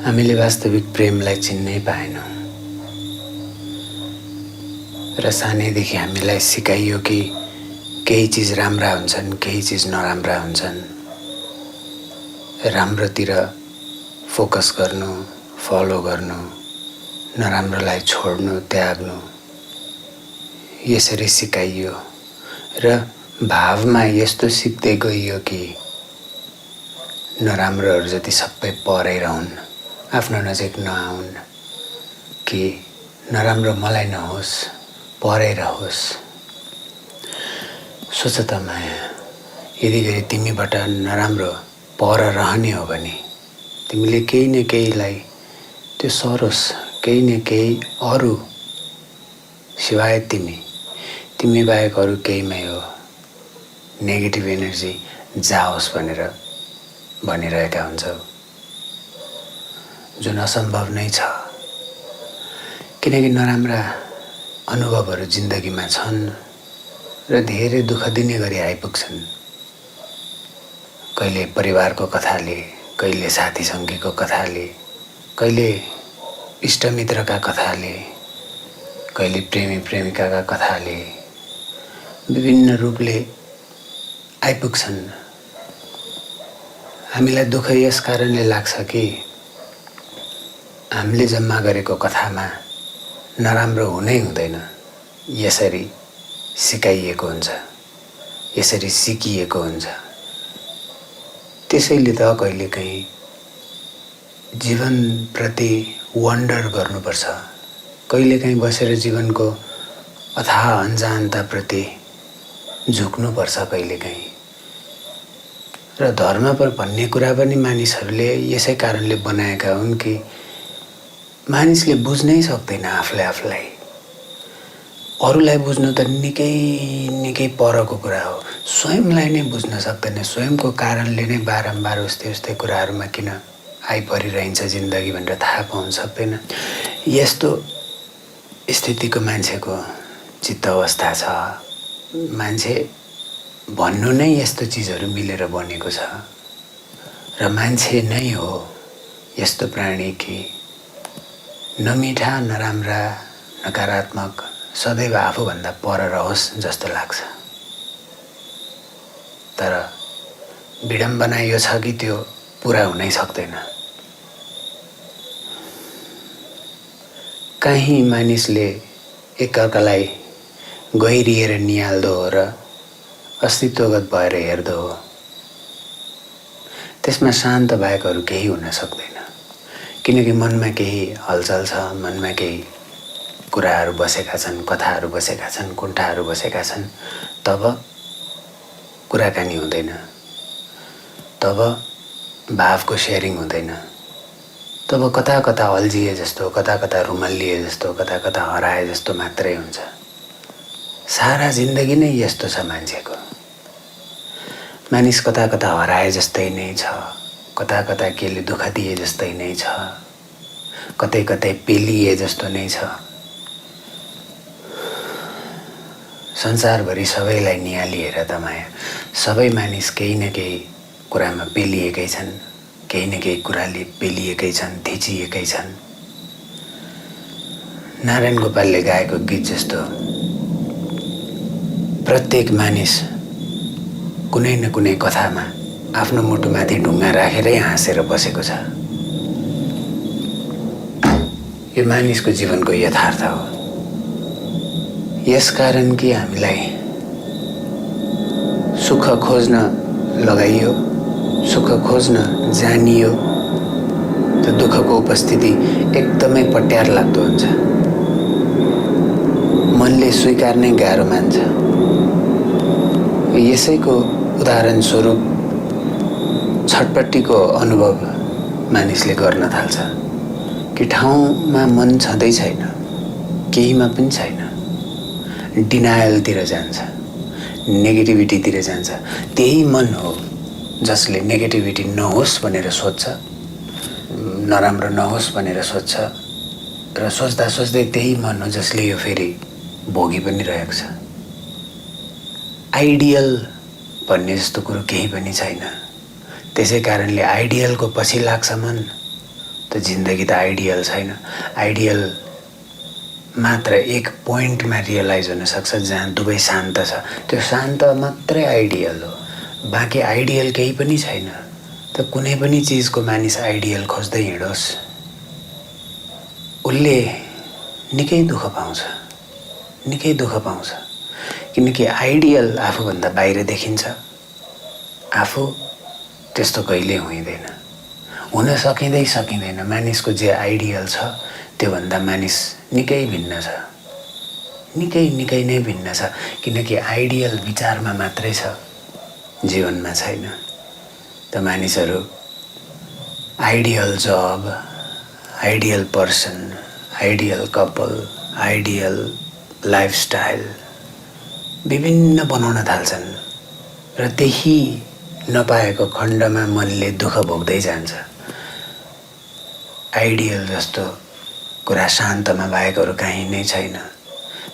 हामीले वास्तविक प्रेमलाई चिन्नै पाएनौं र सानैदेखि हामीलाई सिकाइयो कि केही चिज राम्रा हुन्छन्, केही चिज नराम्रा हुन्छन्। राम्रोतिर फोकस गर्नु, फलो गर्नु, नराम्रोलाई छोड्नु, त्याग्नु, यसरी सिकाइयो र भावमा यस्तो सिक्दै गइयो कि नराम्रोहरू जति सबै परै रहन्, आफ्नो नजिक नआउन्, कि नराम्रो मलाई नहोस्, परै रहोस्। सोच त माया, यदि गरी तिमीबाट नराम्रो पर रहने हो भने तिमीले केही न केहीलाई त्यो सरोस्, केही न केही अरू सिवाय तिमी बाहेक अरू केहीमै हो नेगेटिभ एनर्जी जाओस् भनेर भनिरहेका हुन्छौ, जुन असम्भव नै छ। किनकि नराम्रा अनुभवहरू जिन्दगीमा छन् र धेरै दुःख दिने गरी आइपुग्छन्। कहिले परिवारको कथाले, कहिले साथी सङ्गीको कथाले, कहिले इष्टमित्रका कथाले, कहिले प्रेमी प्रेमिकाका कथाले विभिन्न रूपले आइपुग्छन्। हामीलाई दुःख यस कारणले लाग्छ कि हामीले जम्मा गरेको कथामा नराम्रो हुनै हुँदैन, यसरी सिकाइएको हुन्छ, यसरी सिकिएको हुन्छ। त्यसैले त कहिलेकाहीँ जीवनप्रति वन्डर गर्नुपर्छ, कहिलेकाहीँ बसेर जीवनको अथाह अनजानताप्रति झुक्नुपर्छ कहिलेकाहीँ। र धर्म भन्ने कुरा पनि मानिसहरूले यसै कारणले बनाएका हुन् कि मानिसले बुझ्नै सक्दैन आफूलाई। अरूलाई बुझ्नु त निकै परको कुरा हो, स्वयंलाई नै बुझ्न सक्दैन। स्वयंको कारणले नै बारम्बार उस्तै कुराहरूमा किन आइपरिरहन्छ जिन्दगी भनेर थाहा पाउन सक्दैन। यस्तो स्थितिको मान्छेको चित्त अवस्था छ। मान्छे भन्नु नै यस्तो चिजहरू मिलेर बनेको छ र मान्छे नै हो यस्तो प्राणी कि नमिठा, नराम्रा, नकारात्मक सदैव आफूभन्दा पर रहोस् जस्तो लाग्छ। तर विडम्बना यो छ कि त्यो पुरा हुनै सक्दैन। कहीँ मानिसले एकअर्कालाई गहिरिएर निहाल्दो हो र अस्तित्वगत भएर हेर्दो हो, त्यसमा शान्त बाहेक अरू केही हुन सक्दैन। किनकि मनमा केही हलचल छ, मनमा केही कुराहरू बसेका छन्, कथाहरू बसेका छन्, कुण्ठाहरू बसेका छन्। तब कुराकानी हुँदैन, तब भावको सेयरिङ हुँदैन, तब कता कता अल्झिए जस्तो, कता कता रुमल्लिए जस्तो, कता कता हराए जस्तो मात्रै हुन्छ। सारा जिन्दगी नै यस्तो छ मान्छेको। मानिस कता कता हराए जस्तै नै छ, कता कता केले दुःख दिए जस्तै नै छ, कतै कतै पेलिए जस्तो नै छ। संसारभरि सबैलाई निहालिएर त माया, सबै मानिस केही न केही कुरामा पेलिएकै छन्, केही न केही कुराले पेलिएकै छन्, थिचिएकै छन्। नारायण गोपालले गाएको गीत जस्तो प्रत्येक मानिस कुनै न कुनै कथामा आफ्नो मुटुमाथि ढुङ्गा राखेरै हाँसेर बसेको छ। यो मानिसको जीवनको यथार्थ हो। यसकारण कि हामीलाई सुख खोज्न लगाइयो, सुख खोज्न जानियो, त्यो दुःखको उपस्थिति एकदमै पट्यार लाग्दो हुन्छ। मनले स्वीकार्नै गाह्रो मान्छ। यसैको उदाहरण स्वरूप छटपट्टिको अनुभव मानिसले गर्न थाल्छ कि ठाउँमा मन छँदै छैन, केहीमा पनि छैन, डिनायलतिर जान्छ, नेगेटिभिटीतिर जान्छ। त्यही मन हो जसले नेगेटिभिटी नहोस् भनेर सोच्छ, नराम्रो नहोस् भनेर सोच्छ र सोच्दा सोच्दै त्यही मन हो जसले यो फेरि भोगी पनि रहेको छ। आइडियल भन्ने जस्तो कुरो केही पनि छैन। त्यसै कारणले आइडियलको पछि लाग्छ मन, त जिन्दगी त आइडियल छैन। आइडियल मात्र एक पोइन्टमा रियलाइज हुनसक्छ जहाँ दुवै शान्त छ, त्यो शान्त मात्रै आइडियल हो। बाँकी आइडियल केही पनि छैन। त कुनै पनि चिजको मानिस आइडियल खोज्दै हिँडोस्, उसले निकै दुःख पाउँछ, निकै दुःख पाउँछ। किनकि आइडियल आफूभन्दा बाहिर देखिन्छ, आफू त्यस्तो कहिल्यै हुँदैन, हुन सकिँदैन। मानिसको जे आइडियल छ त्योभन्दा मानिस निकै भिन्न छ, निकै नै भिन्न छ। किनकि आइडियल विचारमा मात्रै छ, जीवनमा छैन। त मानिसहरू ideal job, ideal person, ideal couple, ideal lifestyle विभिन्न बनाउन थाल्छन् र त्यही नपाएको खण्डमा मनले दुःख भोग्दै जान्छ। आइडियल जस्तो कुरा शान्तमा बाहेक अरू कहीँ नै छैन।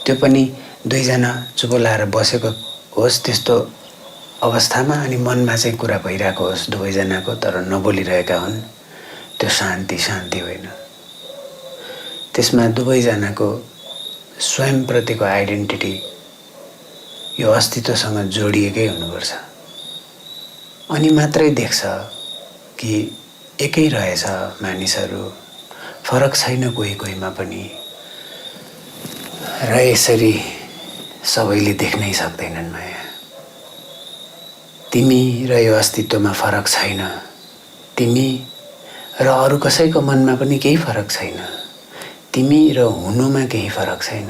त्यो पनि दुईजना चुप लाएर बसेको होस् त्यस्तो अवस्थामा, अनि मनमा चाहिँ कुरा भइरहेको होस् दुवैजनाको, तर नबोलिरहेका हुन्, त्यो शान्ति होइन। त्यसमा दुवैजनाको स्वयंप्रतिको आइडेन्टिटी, यो अस्तित्वसँग जोडिएकै हुनुपर्छ। अनि मात्रै देख्छ कि एकै रहेछ मानिसहरू, फरक छैन कोही कोहीमा पनि। र यसरी सबैले देख्नै सक्दैनन् माया। तिमी र यो अस्तित्वमा फरक छैन, तिमी र अरू कसैको मनमा पनि केही फरक छैन, तिमी र हुनुमा केही फरक छैन।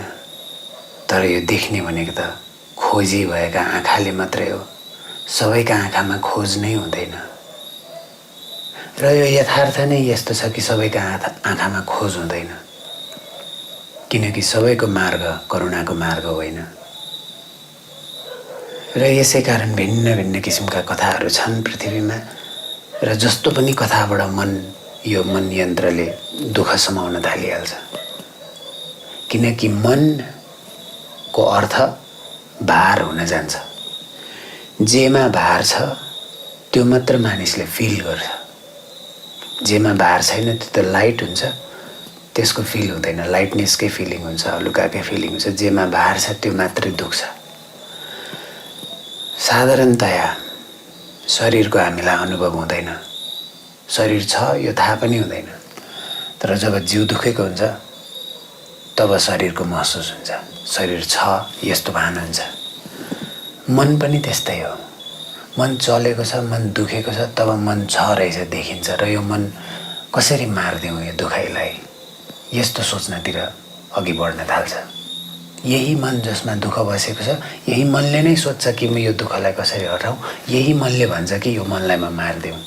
तर यो देख्ने भनेको त खोजी भएका आँखाले मात्रै हो, सबैका आँखामा खोज नै हुँदैन। र यो यथार्थ नै यस्तो छ कि सबैका आँखामा खोज हुँदैन, किनकि सबैको मार्ग करुणाको मार्ग होइन। र यसै कारण भिन्न भिन्न किसिमका कथाहरू छन् पृथ्वीमा। र जस्तो पनि कथाबाट यो मन यन्त्रले दुःख समाउन थालिहाल्छ। किनकि मनको अर्थ भार हुन जान्छ। जेमा भार छ त्यो मात्र मानिसले फिल गर्छ, जेमा भार छैन त्यो त लाइट हुन्छ, त्यसको फिल हुँदैन, लाइटनेसकै फिलिङ हुन्छ, हलुकाकै फिलिङ हुन्छ। जेमा भार छ त्यो मात्रै दुख्छ। साधारणतया शरीरको हामीलाई अनुभव हुँदैन, शरीर छ यो थाहा पनि हुँदैन। तर जब जिउ दुखेको हुन्छ तब शरीरको महसुस हुन्छ, शरीर छ यस्तो भान हुन्छ। मन पनि त्यस्तै हो, मन चलेको छ, मन दुखेको छ, तब मन छ रहेछ देखिन्छ। र यो मन कसरी मारिदिउँ यो दुखाइलाई, यस्तो सोच्नतिर अघि बढ्न थाल्छ। यही मन जसमा दुःख बसेको छ, यही मनले नै सोध्छ कि म यो दुःखलाई कसरी हटाउँ। यही मनले भन्छ कि यो मनलाई म मारिदिउँ,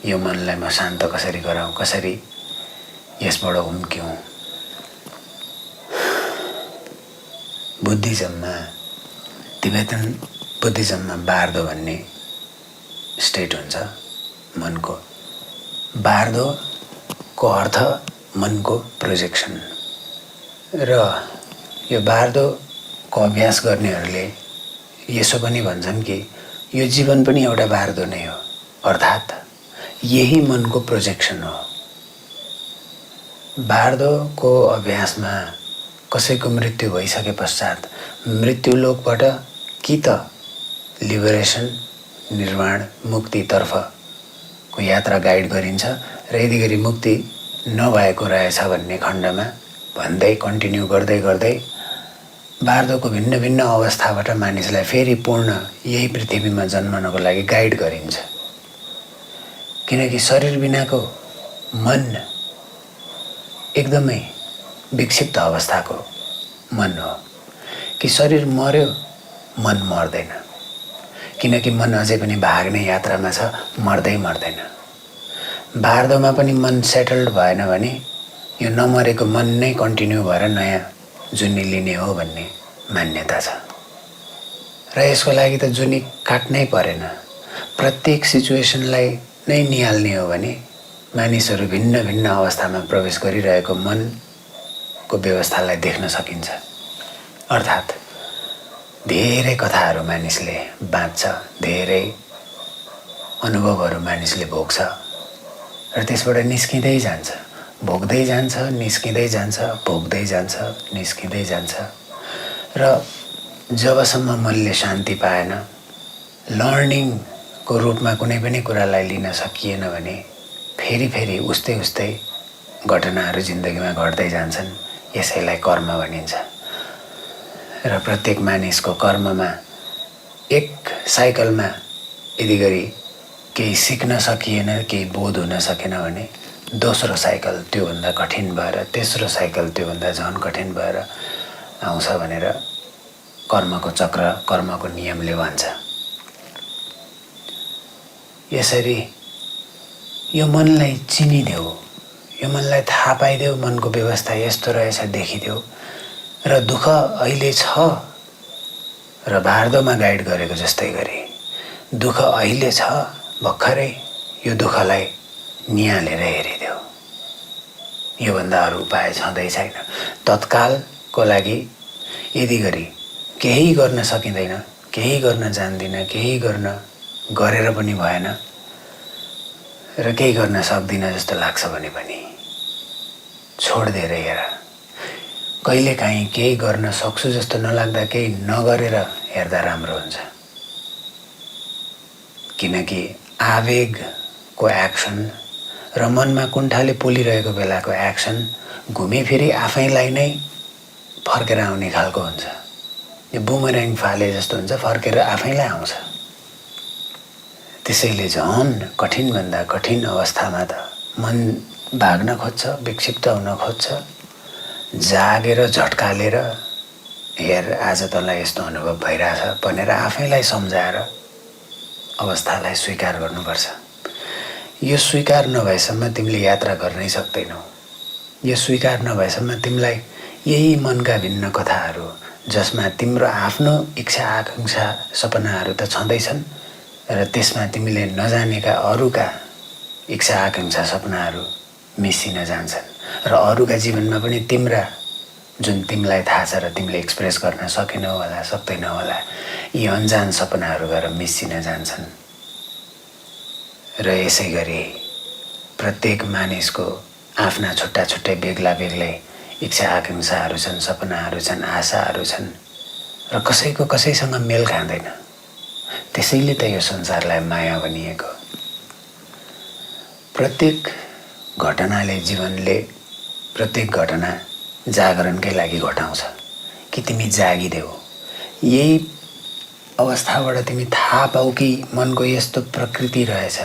यो मनलाई म शान्त कसरी गराउँ, कसरी यसबाट उम्क्यौँ। बुद्धिज्ममा, तिब्बतन बुद्धिज्ममा बार्दो भन्ने स्टेट हुन्छ मनको। बार्दोको अर्थ मनको प्रोजेक्सन। र यो बार्दोको अभ्यास गर्नेहरूले यसो पनि भन्छन् कि यो जीवन पनि एउटा बार्दो नै हो, अर्थात् यही मनको प्रोजेक्सन हो। बार्दोको अभ्यासमा कसैको मृत्यु भइसके पश्चात मृत्युलोकबाट कि त लिबरेसन, निर्वाण, मुक्तितर्फको यात्रा गाइड गरिन्छ, र यदि गरी मुक्ति नभएको रहेछ भन्ने खण्डमा भन्दै कन्टिन्यू गर्दै गर्दै बार्दोको भिन्न भिन्न अवस्थाबाट मानिसलाई फेरि पूर्ण यही पृथ्वीमा जन्मनको लागि गाइड गरिन्छ। किनकि शरीर बिनाको मन एकदमै विक्षिप्त अवस्थाको मन हो। कि शरीर मर्यो मन मर्दैन, किनकि मन अझै पनि भाग्ने यात्रामा छ, मर्दैन। बार्दोमा पनि मन सेटल्ड भएन भने यो नमरेको मन नै कन्टिन्यू भएर नयाँ जुनी लिने हो भन्ने मान्यता छ। र यसको लागि त जुनी काट्नै परेन, प्रत्येक सिचुएसनलाई नै निहाल्ने हो भने मानिसहरू भिन्न भिन्न अवस्थामा प्रवेश गरिरहेको मनको व्यवस्थालाई देख्न सकिन्छ। अर्थात् धेरै कथाहरू मानिसले बाँच्छ, धेरै अनुभवहरू मानिसले भोग्छ, र त्यसबाट निस्किँदै जान्छ, भोग्दै जान्छ, निस्किँदै जान्छ, भोग्दै जान्छ, निस्किँदै जान्छ। र जबसम्म मनले शान्ति पाएन, लर्निङको रूपमा कुनै पनि कुरालाई लिन सकिएन भने फेरि फेरि उस्तै उस्तै घटनाहरू जिन्दगीमा घट्दै जान्छन्। यसैलाई कर्म भनिन्छ। र प्रत्येक मानिसको कर्ममा एक साइकलमा यदि गरी केही सिक्न सकिएन, केही बोध हुन सकेन भने दोस्रो साइकल त्योभन्दा कठिन भएर, तेस्रो साइकल त्योभन्दा झन् कठिन भएर आउँछ भनेर कर्मको चक्र, कर्मको नियमले भन्छ। यसरी यो मनलाई चिनिदेऊ, यो मनलाई थाहा पाइदेऊ, मनको व्यवस्था यस्तो रहेछ देखिदेऊ। र दुःख अहिले छ र बार्दोमा गाइड गरेको जस्तै गरे दुःख अहिले छ, भर्खरै यो दुःखलाई निहालेर हेरिदेऊ। योभन्दा अरू उपाय छँदै छैन। तत्कालको लागि यदि गरी केही गर्न सकिँदैन, केही गर्न जान्दिनँ, केही गरेर पनि भएन र केही गर्न सक्दिनँ जस्तो लाग्छ भने पनि छोडिदिएर हेर। कहिलेकाहीँ केही गर्न सक्छु जस्तो नलाग्दा केही नगरेर हेर्दा राम्रो हुन्छ। किनकि आवेगको एक्सन र मनमा कुण्ठाले पोलिरहेको बेलाको एक्सन घुमिफिरी आफैलाई नै फर्केर आउने खालको हुन्छ। यो बुमर्याङ फाले जस्तो हुन्छ, फर्केर आफैलाई आउँछ। त्यसैले झन् कठिनभन्दा कठिन अवस्थामा त मन भाग्न खोज्छ, विक्षिप्त हुन खोज्छ। जागेर झट्कालेर हेर, आज तँलाई यस्तो अनुभव भइरहेछ भनेर आफैलाई सम्झाएर अवस्थालाई स्वीकार गर्नुपर्छ। यो स्वीकार नभएसम्म तिमीले यात्रा गर्नै सक्दैनौ। यो स्वीकार नभएसम्म तिमीलाई यही मनका भिन्न कथाहरू, जसमा तिम्रो आफ्नो इच्छा, आकाङ्क्षा, सपनाहरू त छँदैछन् र त्यसमा तिमीले नजानेका अरूका इच्छा, आकाङ्क्षा, सपनाहरू मिसिन जान्छन्। र अरूका जीवनमा पनि तिम्रा, जुन तिमीलाई थाहा छ र तिमीले एक्सप्रेस गर्न सकेनौ होला, सक्दैनौ होला, यी अन्जान सपनाहरू गएर मिसिन जान्छन्। र यसै गरी प्रत्येक मानिसको आफ्ना छुट्टा छुट्टै बेग्ला बेग्लै इच्छा, आकाङ्क्षाहरू छन्, सपनाहरू छन्, आशाहरू छन् र कसैको कसैसँग मेल खाँदैन। त्यसैले त यो संसारलाई माया भनिएको। प्रत्येक घटनाले, जीवनले प्रत्येक घटना जागरणकै लागि घटाउँछ कि तिमी जागिदेऊ। यही अवस्थाबाट तिमी थाहा पाऊ कि मनको यस्तो प्रकृति रहेछ।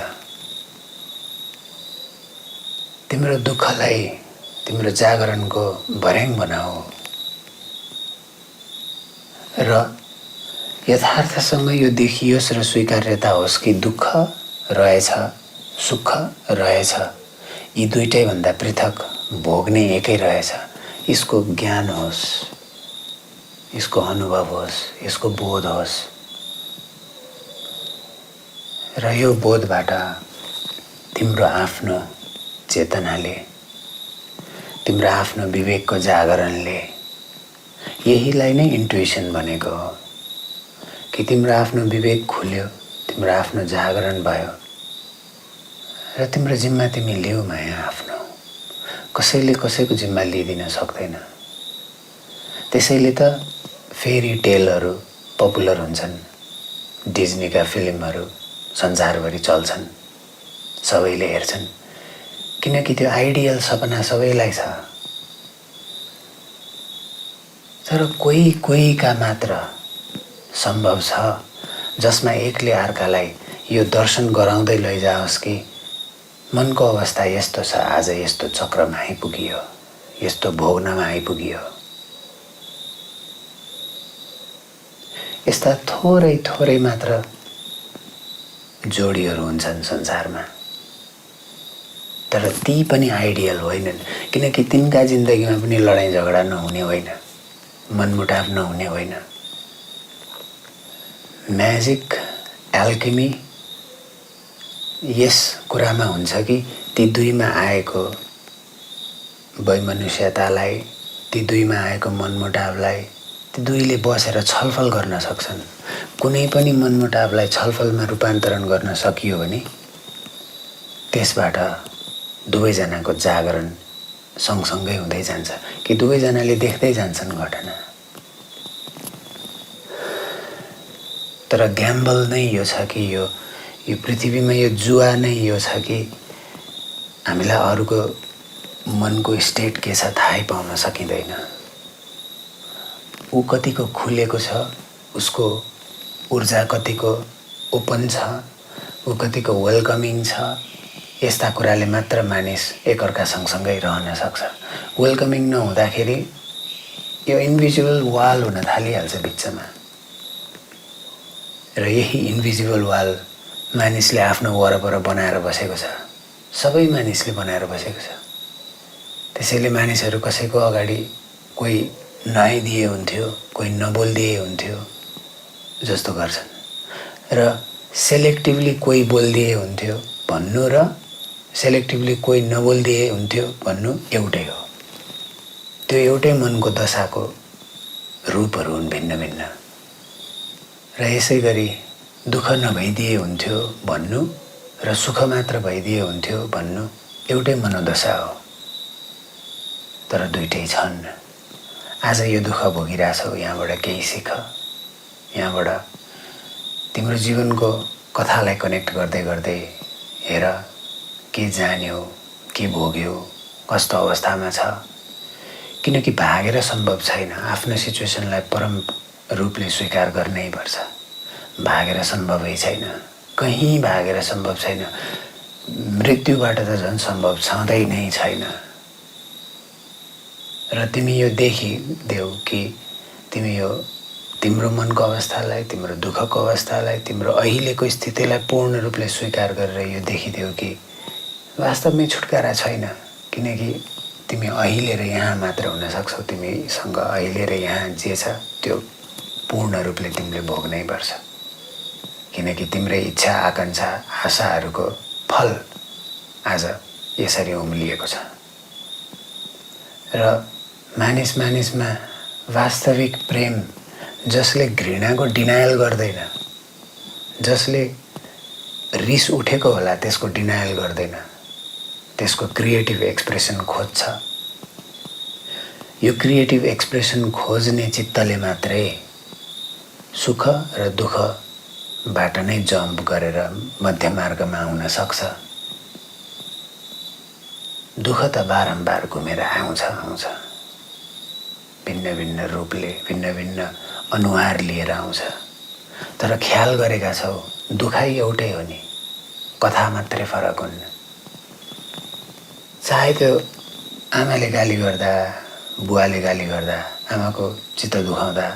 तिम्रो दुःखलाई तिम्रो जागरणको भर्याङ बनाऊ र यथार्थसँग यो देखियोस् र स्वीकार्यता होस् कि दुःख रहेछ, सुख रहेछ, यी दुईटै भन्दा पृथक भोग्ने एकै रहेछ। यसको ज्ञान होस्, यसको अनुभव होस्, यसको बोध होस्। र यो बोधबाट तिम्रो आफ्नो चेतनाले, तिम्रो आफ्नो विवेकको जागरणले, यहीलाई नै इन्ट्युसन भनेको हो कि तिम्रो आफ्नो विवेक खुल्यो, तिम्रो आफ्नो जागरण भयो र तिम्रो जिम्मा तिमी लिऊ माया आफ्नो। कसैले कसैको जिम्मा लिइदिन सक्दैन। त्यसैले त फेरी टेलहरू पपुलर हुन्छन्, डिज्नीका फिल्महरू संसारभरि चल्छन्, सबैले हेर्छन्, किनकि त्यो आइडियल सपना सबैलाई छ। तर कोही कोहीका मात्र सम्भव छ, जसमा एकले अर्कालाई यो दर्शन गराउँदै लैजाओस् कि मनको अवस्था यस्तो छ, आज यस्तो चक्रमा आइपुगियो, यस्तो भोग्नमा आइपुगियो। यस्ता थोरै थोरै मात्र जोडीहरू हुन्छन् संसारमा, तर ती पनि आइडियल होइनन्। किनकि तिनका जिन्दगीमा पनि लडाइँ झगडा नहुने होइन, मनमुटाव नहुने होइन। म्याजिक, एल्केमी यस कुरामा हुन्छ कि ती दुईमा आएको वैमनुष्यतालाई, ती दुईमा आएको मनमुटावलाई ती दुईले बसेर छलफल गर्न सक्छन्। कुनै पनि मनमुटावलाई छलफलमा रूपान्तरण गर्न सकियो भने त्यसबाट दुवैजनाको जागरण सँगसँगै हुँदै जान्छ कि दुवैजनाले देख्दै जान्छन् घटना। तर ग्याम्बल नै यो छ कि यो पृथ्वीमा यो जुवा नै यो छ कि हामीलाई अरूको मनको स्टेट के छ थाहै पाउन सकिँदैन। ऊ कतिको खुलेको छ, उसको ऊर्जा कतिको ओपन छ, ऊ कतिको वेलकमिङ छ, यस्ता कुराले मात्र मानिस एकअर्का सँगसँगै रहन सक्छ। वेलकमिङ नहुँदाखेरि यो इन्भिजिबल वाल हुन थालिहाल्छ बिचमा। र यही इन्भिजिबल वाल मानिसले आफ्नो वरपर बनाएर बसेको छ, सबै मानिसले बनाएर बसेको छ। त्यसैले मानिसहरू कसैको अगाडि कोही नआइदिए हुन्थ्यो, कोही नबोलिदिए हुन्थ्यो जस्तो गर्छन्, र सेलेक्टिभली कोही बोलिदिए हुन्थ्यो भन्नु र सेलेक्टिभली कोही नबोलिदिए हुन्थ्यो भन्नु एउटै हो। त्यो एउटै मनको दशाको रूपहरू हुन् भिन्न भिन्न। र यसै गरी दुःख नभइदिए हुन्थ्यो भन्नु र सुख मात्र भइदिए हुन्थ्यो भन्नु एउटै मनोदशा हो। तर दुइटै छन्। आज यो दुःख भोगिरहेछौ, यहाँबाट केही सिक। यहाँबाट तिम्रो जीवनको कथालाई कनेक्ट गर्दै गर्दै हेर के जान्यो, के भोग्यो, कस्तो अवस्थामा छ। किनकि भागेर सम्भव छैन। आफ्नो सिचुएसनलाई परम रूपले स्वीकार गर्नै पर्छ। भागेर सम्भवै छैन, कहीँ भागेर सम्भव छैन। मृत्युबाट त झन् सम्भव छँदै नै छैन। र तिमी यो देखिदेऊ कि तिमी यो तिम्रो मनको अवस्थालाई, तिम्रो दुःखको अवस्थालाई, तिम्रो अहिलेको स्थितिलाई पूर्ण रूपले स्वीकार गरेर यो देखिदेऊ कि वास्तवमै छुटकारा छैन। किनकि तिमी अहिले र यहाँ मात्र हुन सक्छौ। तिमीसँग अहिले र यहाँ जे छ त्यो पूर्ण रूपले तिमीले भोग्नै पर्छ। किनकि तिम्रै इच्छा, आकाङ्क्षा, आशाहरूको फल आज यसरी उम्लिएको छ। र मानिसमा वास्तविक प्रेम जसले घृणाको डिनायल गर्दैन, जसले रिस उठेको होला त्यसको डिनायल गर्दैन, त्यसको क्रिएटिभ एक्सप्रेसन खोज्छ। यो क्रिएटिभ एक्सप्रेसन खोज्ने चित्तले मात्रै सुख र दुःखबाट नै जम्प गरेर मध्यमार्गमा आउन सक्छ। दुःख त बारम्बार घुमेर आउँछ, भिन्न भिन्न रूपले, भिन्न भिन्न अनुहार लिएर आउँछ। तर ख्याल गरेका छौ दुखाइ एउटै हो नि, कथा मात्रै फरक हुन्। चाहे त्यो आमाले गाली गर्दा, बुवाले गाली गर्दा, आमाको चित्त दुखाउँदा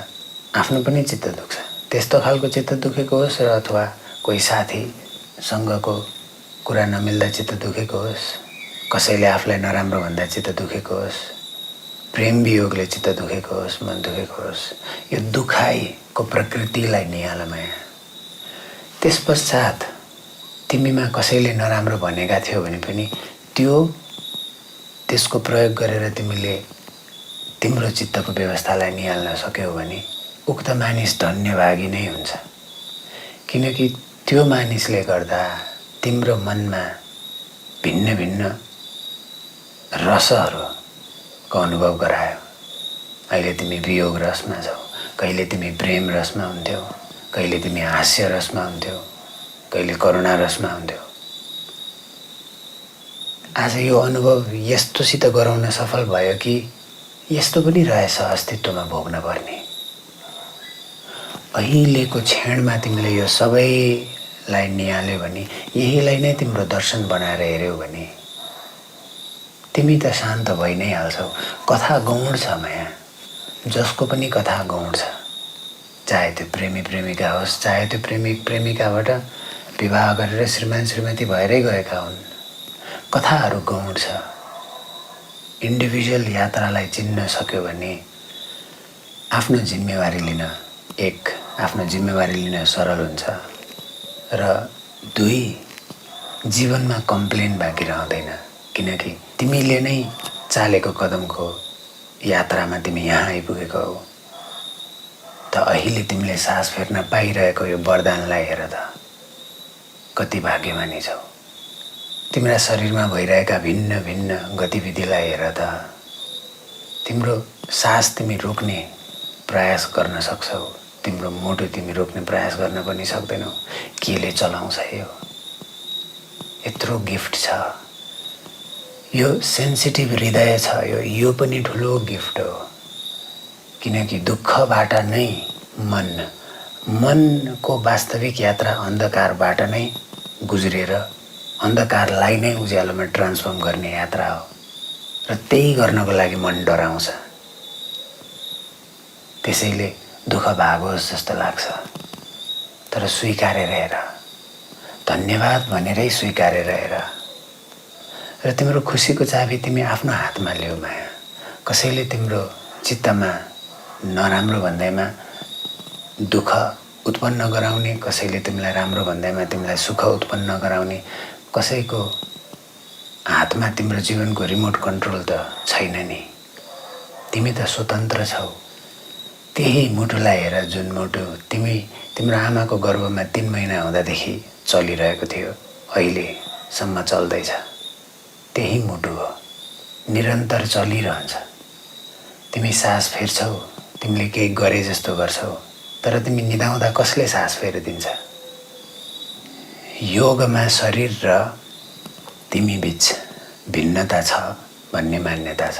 आफ्नो पनि चित्त दुख्छ। त्यस्तो खालको चित्त दुखेको होस् र अथवा कोही साथीसँगको कुरा नमिल्दा चित्त दुखेको होस्, कसैले आफूलाई नराम्रो भन्दा चित्त दुखेको होस्, प्रेम वियोगले चित्त दुखेको होस्, मन दुखेको होस्, यो दुखाइको प्रकृतिलाई निहाल माया। त्यसपश्चात तिमीमा कसैले नराम्रो भनेका थियो भने पनि त्यसको प्रयोग गरेर तिमीले तिम्रो चित्तको व्यवस्थालाई निहाल्न सक्यौ भने उक्त मानिस धन्यभागी नै हुन्छ। किनकि त्यो मानिसले गर्दा तिम्रो मनमा भिन्न भिन्न रसहरूको अनुभव गरायो। अहिले तिमी वियोग रसमा छौ, कहिले तिमी प्रेम रसमा हुन्थ्यौ, कहिले तिमी हास्य रसमा हुन्थ्यौ, कहिले करुणा रसमा हुन्थ्यौ। आज यो अनुभव यस्तोसित गराउन सफल भयो कि यस्तो पनि रहेछ अस्तित्वमा भोग्न पर्ने। अहिलेको क्षणमा तिमीले यो सबैलाई निहाल्यौ भने, यहीलाई नै तिम्रो दर्शन बनाएर हेऱ्यौ भने तिमी त शान्त भइ नै हाल्छौ। कथा गौण छ माया, जसको पनि कथा गौण छ। चाहे त्यो प्रेमी प्रेमिका होस्, चाहे त्यो प्रेमिक प्रेमिकाबाट विवाह गरेर श्रीमान श्रीमती भएरै गएका हुन्, कथाहरू गौण छ। इन्डिभिजुअल यात्रालाई चिन्न सक्यो भने आफ्नो जिम्मेवारी लिन सरल हुन्छ। र दुई, जीवनमा कम्प्लेन बाँकी रहँदैन। किनकि तिमीले नै चालेको कदमको यात्रामा तिमी यहाँ आइपुगेको हो। त अहिले तिमीले सास फेर्न पाइरहेको यो वरदानलाई हेर त, कति भाग्यमानी छौ। तिम्रा शरीरमा भइरहेका भिन्न भिन्न गतिविधिलाई हेर त। तिम्रो सास तिमी रोक्ने प्रयास गर्न सक्छौ, तिम्रो मुटु तिमी रोक्ने प्रयास गर्न पनि सक्दैनौ। केले चलाउँछ यो? यत्रो गिफ्ट छ, यो सेन्सिटिभ हृदय छ, यो पनि ठुलो गिफ्ट हो। किनकि दुःखबाट नै मनको वास्तविक यात्रा अन्धकारबाट नै गुज्रेर अन्धकारलाई नै उज्यालोमा ट्रान्सफर्म गर्ने यात्रा हो। र त्यही गर्नको लागि मन डराउँछ। त्यसैले दुःख भागोस् जस्तो लाग्छ, तर स्वीकारेर हेर, धन्यवाद भनेरै स्वीकारेर हेर। र तिम्रो खुसीको चाबी तिमी आफ्नो हातमा ल्याऊ माया। कसैले तिम्रो चित्तमा नराम्रो भन्दैमा दुःख उत्पन्न गराउने, कसैले तिमीलाई राम्रो भन्दैमा तिमीलाई सुख उत्पन्न गराउने, कसैको हातमा तिम्रो जीवनको रिमोट कन्ट्रोल त छैन नि। तिमी त स्वतन्त्र छौ। त्यही मुटुलाई हेर जुन मुटु तिम्रो आमाको गर्भमा 3 महिना हुँदादेखि चलिरहेको थियो, अहिलेसम्म चल्दैछ। त्यही मुटु हो, निरन्तर चलिरहन्छ। तिमी सास फेर्छौ, तिमीले केही गरे जस्तो गर्छौ, तर तिमी निदाउँदा कसले सास फेरिदिन्छ? योगमा शरीर र तिमी बीच भिन्नता छ भन्ने मान्यता छ।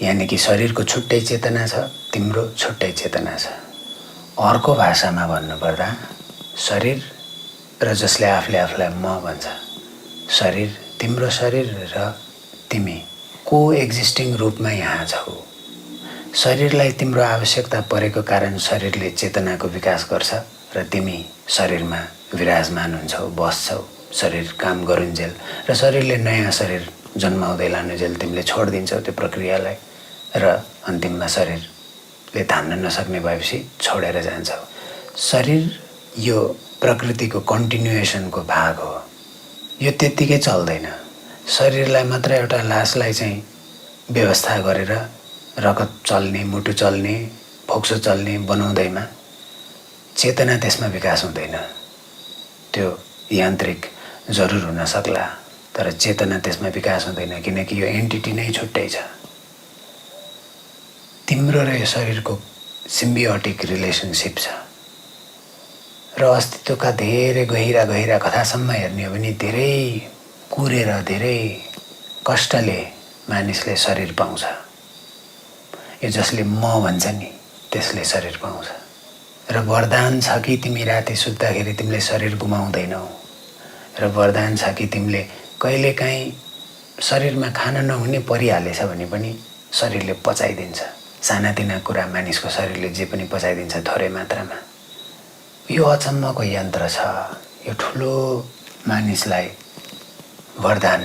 यानि कि शरीरको छुट्टै चेतना छ, तिम्रो छुट्टै चेतना छ। अर्को भाषामा भन्नुपर्दा शरीर र जसले आफूले आफूलाई म भन्छ, तिम्रो शरीर र तिमी को एक्जिस्टिङ रूपमा यहाँ छौ। शरीरलाई तिम्रो आवश्यकता परेको कारण शरीरले चेतनाको विकास गर्छ र तिमी शरीरमा विराजमान हुन्छौ, बस्छौ। शरीर काम गरुन्जेल र शरीरले नयाँ शरीर जन्माउँदै लानुजेल तिमीले छोडिदिन्छौ त्यो प्रक्रियालाई, र अन्तिममा शरीरले धान्न नसक्ने भएपछि छोडेर जान्छौ। शरीर यो प्रकृतिको कन्टिन्युएसनको भाग हो। यो त्यत्तिकै चल्दैन। शरीरलाई मात्र एउटा लासलाई चाहिँ व्यवस्था गरेर रगत चल्ने, मुटु चल्ने, फोक्सो चल्ने बनाउँदैमा चेतना त्यसमा विकास हुँदैन। त्यो यान्त्रिक जरुर हुन सक्ला, तर चेतना त्यसमा विकास हुँदैन, किनकि यो एन्टिटी नै छुट्टै छ। तिम्रो र यो शरीरको सिम्बियोटिक रिलेसनसिप छ। र अस्तित्वका धेरै गहिरा गहिरा कथासम्म हेर्ने हो भने धेरै कुरेर धेरै कष्टले मानिसले शरीर पाउँछ। यो जसले म भन्छ नि त्यसले शरीर पाउँछ। र वरदान छ कि तिमी राति सुत्दाखेरि तिमीले शरीर गुमाउँदैनौ। र वरदान छ कि तिमीले कहिलेकाहीँ शरीरमा खान नहुने परिहालेछ भने पनि शरीरले पचाइदिन्छ। सानातिना कुरा मानिसको शरीरले जे पनि पचाइदिन्छ थोरै मात्रामा। यो अचम्मको यन्त्र छ। यो ठुलो मानिसलाई वरदान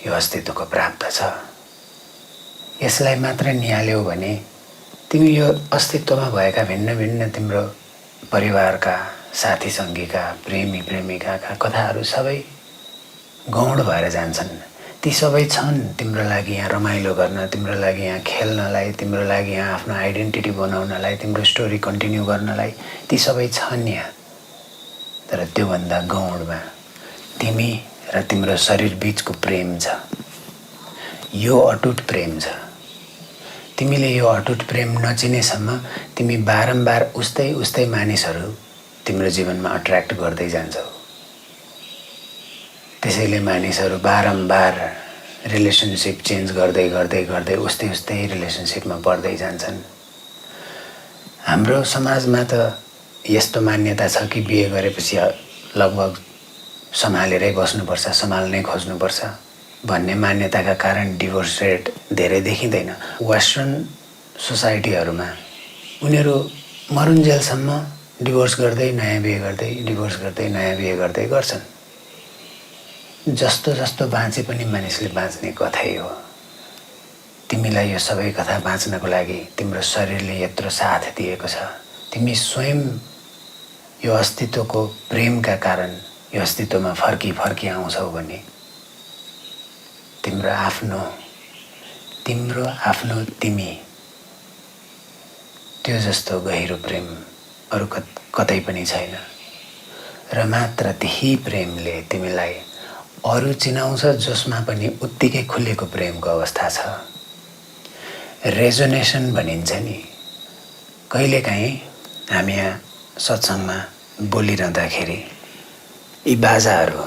यो अस्तित्वको प्राप्त छ। यसलाई मात्र निहाल्यौ भने तिमी यो अस्तित्वमा भएका भिन्न भिन्न तिम्रो परिवारका साथी सङ्गीका प्रेमी प्रेमिकाका कथाहरू सबै गौण भएर जान्छन्। ती सबै छन् तिम्रो लागि यहाँ रमाइलो गर्न, तिम्रो लागि यहाँ खेल्नलाई, तिम्रो लागि यहाँ आफ्नो आइडेन्टिटी बनाउनलाई, तिम्रो स्टोरी कन्टिन्यू गर्नलाई। ती सबै छन् यहाँ। तर त्योभन्दा गौणमा तिमी र तिम्रो शरीर बीचको प्रेम छ। यो अटुट प्रेम छ। तिमीले यो अटुट प्रेम नचिनेसम्म तिमी बारम्बार उस्तै मानिसहरू तिम्रो जीवनमा अट्र्याक्ट गर्दै जान्छौ। त्यसैले मानिसहरू बारम्बार रिलेसनसिप चेन्ज गर्दै गर्दै गर्दै उस्तै रिलेसनसिपमा पर्दै जान्छन्। हाम्रो समाजमा त यस्तो मान्यता छ कि बिहे गरेपछि लगभग सम्हालेरै बस्नुपर्छ, सम्हाल्नै खोज्नुपर्छ भन्ने मान्यताका कारण डिभोर्स रेट धेरै देखिँदैन। वेस्टर्न सोसाइटीहरूमा उनीहरू मरुन्जेलसम्म डिभोर्स गर्दै नयाँ बिहे गर्दै, डिभोर्स गर्दै नयाँ बिहे गर्दै गर्छन्। जस्तो जस्तो बाँचे पनि मानिसले बाँच्ने कथै हो। तिमीलाई यो सबै कथा बाँच्नको लागि तिम्रो शरीरले यत्रो साथ दिएको छ। तिमी स्वयं यो अस्तित्वको प्रेमका कारण यो अस्तित्वमा फर्की आउँछौ भने तिम्रो आफ्नो तिमी त्यो जस्तो गहिरो प्रेम अरू कतै पनि छैन। र मात्र त्यही प्रेमले तिमीलाई अरू चिनाउँछ जसमा पनि उत्तिकै खुलेको प्रेमको अवस्था छ। रेजोनेसन भनिन्छ नि। कहिलेकाहीँ हामी यहाँ सत्सङ्गमा बोलिरहँदाखेरि यी बाजाहरू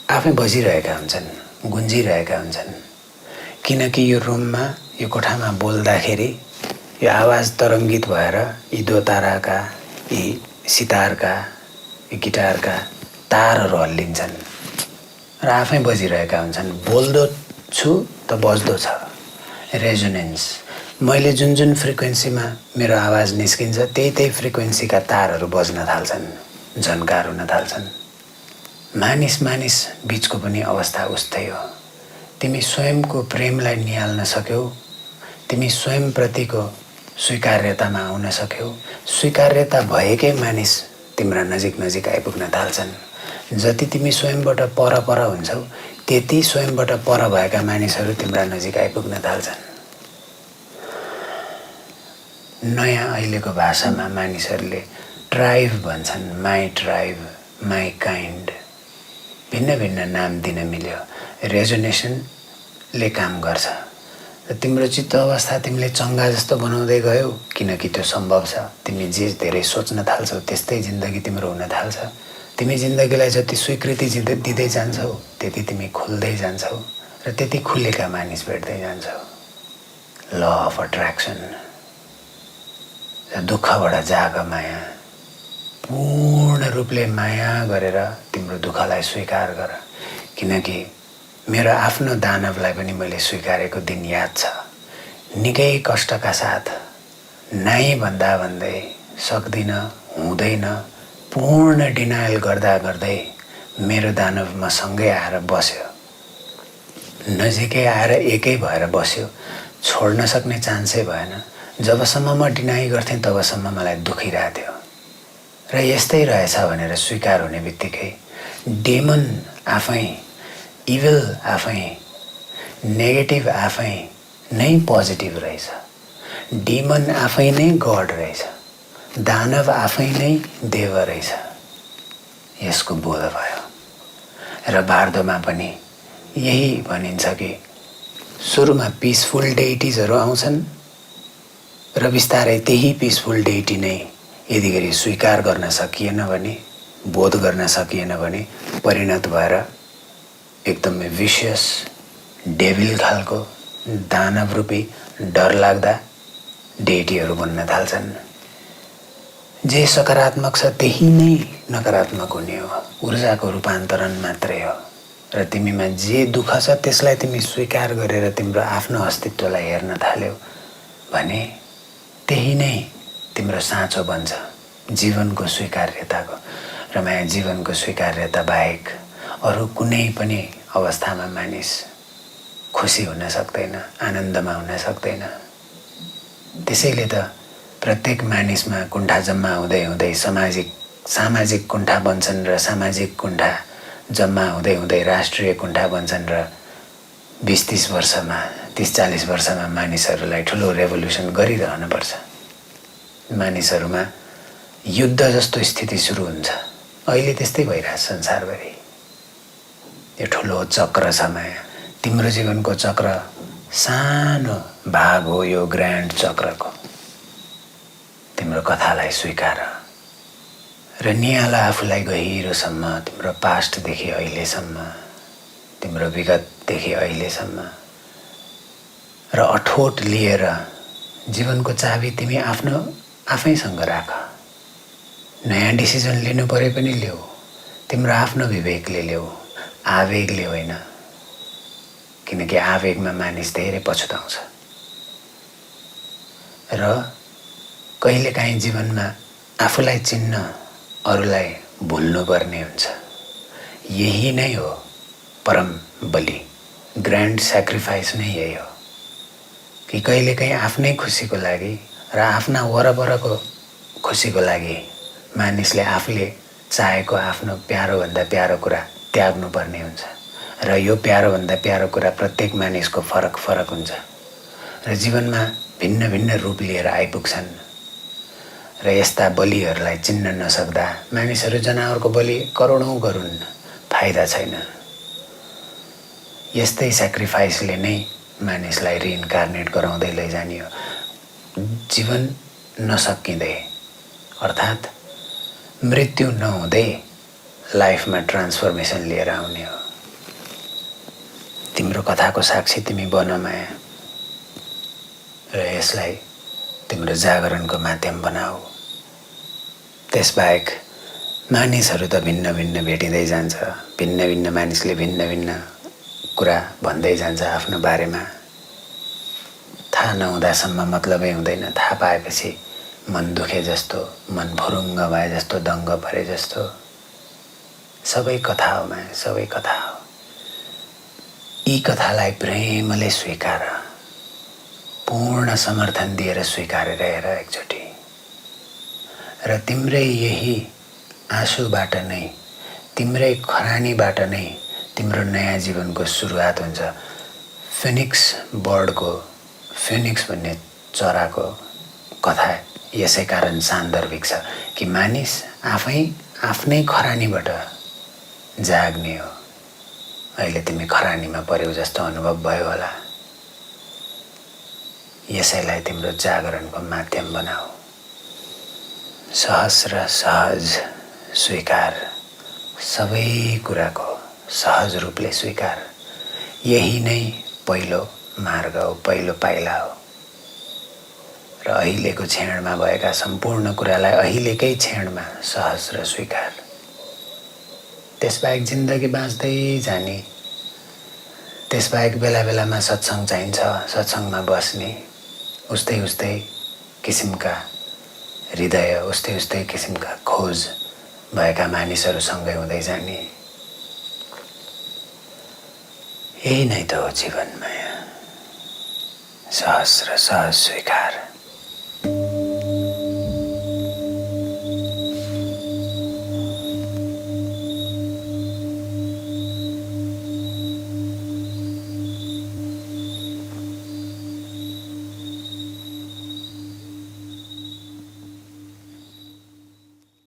आफै बजिरहेका हुन्छन्, गुन्जिरहेका हुन्छन्, किनकि यो रुममा, यो कोठामा बोल्दाखेरि यो आवाज तरङ्गित भएर यी दोताराका, यी सितारका, यी गिटारका तारहरू हल्लिन्छन् र आफै बजिरहेका हुन्छन्। बोल्दो छु त बज्दो छ। रेजोनेन्स। मैले जुन जुन फ्रिक्वेन्सीमा मेरो आवाज निस्किन्छ त्यही फ्रिक्वेन्सीका तारहरू बज्न थाल्छन्, झन्कार हुन थाल्छन्। मानिस मानिस बीचको पनि अवस्था उस्तै हो। तिमी स्वयंको प्रेमलाई निहाल्न सक्यौ, तिमी स्वयंप्रतिको स्वीकार्यतामा आउन सक्यौ, स्वीकार्यता भएकै मानिस तिम्रा नजिक नजिक आइपुग्न थाल्छन्। जति तिमी स्वयंबाट पर पर हुन्छौ त्यति स्वयंबाट पर भएका मानिसहरू तिम्रा नजिक आइपुग्न थाल्छन्। नयाँ अहिलेको भाषामा मानिसहरूले ट्राइब भन्छन्, माई ट्राइब, माई काइन्ड, भिन्न भिन्न नाम दिन मिल्यो। रेजोनेसनले काम गर्छ र तिम्रो चित्त अवस्था तिमीले चङ्गा जस्तो बनाउँदै गयौ, किनकि त्यो सम्भव छ। तिमी जे धेरै सोच्न थाल्छौ त्यस्तै जिन्दगी तिम्रो हुन थाल्छ। तिमी जिन्दगीलाई जति स्वीकृति दिँदै जान्छौ त्यति तिमी खुल्दै जान्छौ र त्यति खुलेका मानिस भेट्दै जान्छौ। Law of attraction. दुःखबाट जाग माया, पूर्ण रूपले माया गरेर तिम्रो दुःखलाई स्वीकार गर। किनकि मेरो आफ्नो दानवलाई पनि मैले स्वीकारेको दिन याद छ। निकै कष्टका साथ, नाइ भन्दा भन्दै, सक्दिनँ, हुँदैन, पूर्ण डिनायल गर्दा गर्दै मेरो दानव मसँगै आएर बस्यो, नजिकै आएर एकै भएर बस्यो। छोड्न सक्ने चान्सै भएन। जबसम्म म डिनाइ गर्थेँ तबसम्म मलाई दुखिरहेको थियो र यस्तै रहेछ भनेर स्वीकार हुने बित्तिकै डेमन आफै, इभिल आफै, नेगेटिभ आफै नै पोजिटिभ रहेछ। डेमन आफै नै गड रहेछ। दानव आफै नै देव रहेछ। यसको बोध भयो। र बार्दोमा पनि यही भनिन्छ कि सुरुमा पिसफुल डेइटिजहरू आउँछन् र बिस्तारै त्यही पिसफुल डेइटी नै यदिगरी स्वीकार गर्न सकिएन भने, बोध गर्न सकिएन भने परिणत भएर एकदमै विशियस डेभिल खालको दानव रूपी डरलाग्दा डेइटीहरू बन्न थाल्छन्। जे सकारात्मक छ त्यही नै नकारात्मक हुने हो। ऊर्जाको रूपान्तरण मात्रै हो। र तिमीमा जे दुःख छ त्यसलाई तिमी स्वीकार गरेर तिम्रो आफ्नो अस्तित्वलाई हेर्न थाल्यौ भने त्यही नै तिम्रो साँचो बन्छ जीवनको स्वीकार्यताको। र माया जीवनको स्वीकार्यता बाहेक अरू कुनै पनि अवस्थामा मानिस खुसी हुन सक्दैन, आनन्दमा हुन सक्दैन। त्यसैले त प्रत्येक मानिसमा कुण्ठा जम्मा हुँदै हुँदै सामाजिक कुण्ठा बन्छन् र सामाजिक कुण्ठा जम्मा हुँदै हुँदै राष्ट्रिय कुण्ठा बन्छन् र 20-30 वर्षमा, 30-40 वर्षमा मानिसहरूलाई ठुलो रेभोल्युसन गरिरहनुपर्छ। मानिसहरूमा युद्ध जस्तो स्थिति सुरु हुन्छ। अहिले त्यस्तै भइरहेछ संसारभरि। यो ठुलो चक्र छ माया। तिम्रो जीवनको चक्र सानो भाग हो यो ग्रान्ड चक्रको। तिम्रो कथालाई स्वीकार र निहाल आफूलाई गहिरोसम्म, तिम्रो पास्टदेखि अहिलेसम्म, तिम्रो विगतदेखि अहिलेसम्म र अठोट लिएर जीवनको चाबी तिमी आफैसँग राख। नयाँ डिसिजन लिनु परे पनि ल्याऊ, तिम्रो आफ्नो विवेकले ल्याऊ, आवेगले होइन। किनकि आवेगमा मानिस धेरै पछुताउँछ र कहिलेकाहीँ जीवनमा आफूलाई चिन्न, अरूलाई भुल्नुपर्ने हुन्छ। यही नै हो परम बलि, ग्रान्ड सेक्रिफाइस नै यही हो कि कहिलेकाहीँ आफ्नै खुसीको लागि र आफ्ना वरपरको खुसीको लागि मानिसले आफूले चाहेको आफ्नो प्यारोभन्दा प्यारो कुरा त्याग्नुपर्ने हुन्छ। र यो प्यारोभन्दा प्यारो कुरा प्रत्येक मानिसको फरक फरक हुन्छ र जीवनमा भिन्न भिन्न रूप लिएर आइपुग्छन्। र यस्ता बलिहरूलाई चिन्न नसक्दा मानिसहरू जनावरको बलि करोडौँ गरून्, फाइदा छैन। यस्तै सेक्रिफाइसले नै मानिसलाई रिइन्कार्नेट गराउँदै लैजाने हो। जीवन नसकिँदै अर्थात् मृत्यु नहुँदै लाइफमा ट्रान्सफर्मेसन लिएर आउने हो। तिम्रो कथाको साक्षी तिमी बन माया, र यसलाई तिम्रो जागरणको माध्यम बनाऊ। त्यसबाहेक मानिसहरू त भिन्न भिन्न भेटिँदै जान्छ, भिन्न भिन्न मानिसले भिन्न भिन्न कुरा भन्दै जान्छ आफ्नो बारेमा। थाहा नहुँदासम्म मतलबै हुँदैन, थाहा पाएपछि मन दुखे जस्तो, मन फुरुङ्ग भए जस्तो, दङ्ग परे जस्तो। सबै कथा हो माया, सबै कथा हो। यी कथालाई प्रेमले स्वीकार, पूर्ण समर्थन दिएर स्वीकारेर हेर एकचोटि। र तिम्रै यही आँसुबाट नै, तिम्रै खरानीबाट नै तिम्रो नयाँ जीवनको सुरुवात हुन्छ। फिनिक्स बर्डको, फिनिक्स भन्ने चराको कथा यसै कारण सान्दर्भिक छ कि मानिस आफै आफ्नै खरानीबाट जाग्ने हो। अहिले तिमी खरानीमा पर्यौ जस्तो अनुभव भयो होला। यसैलाई तिम्रो जागरणको माध्यम बनाऊ। सहज र सहज स्वीकार, सबै कुराको सहज रूपले स्वीकार। यही नै पहिलो मार्ग हो, पहिलो पाइला हो। र अहिलेको क्षणमा भएका सम्पूर्ण कुरालाई अहिलेकै क्षणमा सहज र स्वीकार। त्यसबाहेक जिन्दगी बाँच्दै जाने, त्यसबाहेक बेला बेलामा सत्सङ्ग चाहिन्छ, सत्सङ्गमा बस्ने, उस्तै उस्तै किसिमका हृदय, उस्तै उस्तै किसिमका खोज भएका मानिसहरूसँगै हुँदै जाने। यही नै त हो जीवन माया, सहज र सहज स्वीकार।